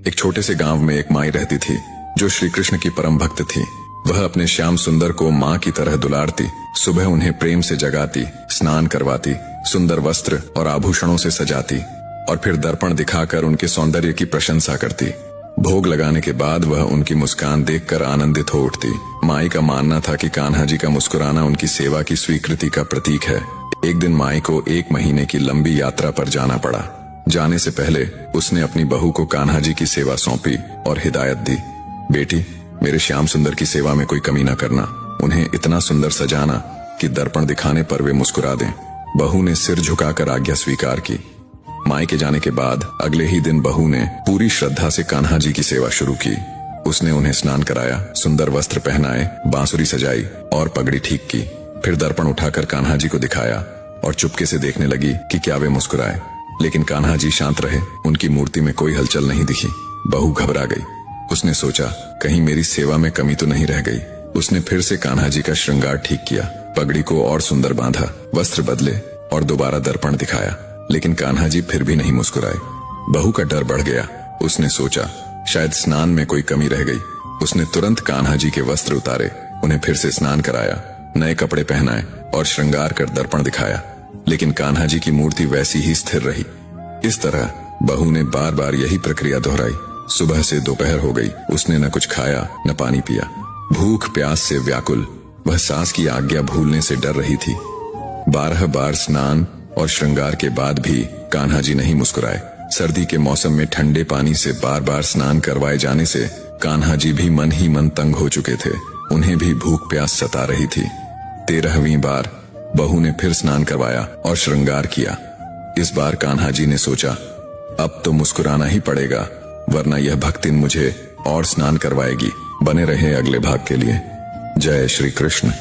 एक छोटे से गांव में एक माई रहती थी जो श्री कृष्ण की परम भक्त थी। वह अपने श्याम सुंदर को माँ की तरह दुलारती, सुबह उन्हें प्रेम से जगाती, स्नान करवाती, सुंदर वस्त्र और आभूषणों से सजाती और फिर दर्पण दिखाकर उनके सौंदर्य की प्रशंसा करती। भोग लगाने के बाद वह उनकी मुस्कान देखकर आनंदित हो उठती। माई का मानना था कि कान्हा जी का मुस्कुराना उनकी सेवा की स्वीकृति का प्रतीक है। एक दिन माई को 1 महीने की लंबी यात्रा पर जाना पड़ा। जाने से पहले उसने अपनी बहू को कान्हा जी की सेवा सौंपी और हिदायत दी, बेटी, मेरे श्याम सुंदर की सेवा में कोई कमी न करना। उन्हें इतना सुंदर सजाना कि दर्पण दिखाने पर वे मुस्कुरा दें। बहू ने सिर झुकाकर आज्ञा स्वीकार की। माई के जाने के बाद अगले ही दिन बहू ने पूरी श्रद्धा से कान्हा जी की सेवा शुरू की। उसने उन्हें स्नान कराया, सुंदर वस्त्र पहनाए, बांसुरी सजाई और पगड़ी ठीक की। फिर दर्पण उठाकर कान्हा जी को दिखाया और चुपके से देखने लगी कि क्या वे मुस्कुराए। लेकिन कान्हा जी शांत रहे, उनकी मूर्ति में कोई हलचल नहीं दिखी। बहू घबरा गई। उसने सोचा, कहीं मेरी सेवा में कमी तो नहीं रह गई। उसने फिर से कान्हा जी का श्रृंगार ठीक किया, पगड़ी को और सुंदर बांधा, वस्त्र बदले और दोबारा दर्पण दिखाया। लेकिन कान्हा जी फिर भी नहीं मुस्कुराए। बहू का डर बढ़ गया। उसने सोचा, शायद स्नान में कोई कमी रह गई। उसने तुरंत कान्हा जी के वस्त्र उतारे, उन्हें फिर से स्नान कराया, नए कपड़े पहनाए और श्रृंगार कर दर्पण दिखाया। लेकिन कान्हा जी की मूर्ति वैसी ही स्थिर रही। इस तरह बहू ने बार बार यही प्रक्रिया दोहराई। सुबह से दोपहर हो गई, उसने न कुछ खाया न पानी पिया। भूख प्यास से व्याकुल वह सास की आज्ञा भूलने से डर रही थी। 12 बार स्नान और श्रृंगार के बाद भी कान्हा जी नहीं मुस्कुराए। सर्दी के मौसम में ठंडे पानी से बार बार स्नान करवाए जाने से कान्हा जी भी मन ही मन तंग हो चुके थे। उन्हें भी भूख प्यास सता रही थी। 13वीं बार बहू ने फिर स्नान करवाया और श्रृंगार किया। इस बार कान्हा जी ने सोचा, अब तो मुस्कुराना ही पड़ेगा, वरना यह भक्तिन मुझे और स्नान करवाएगी। बने रहे अगले भाग के लिए। जय श्री कृष्ण।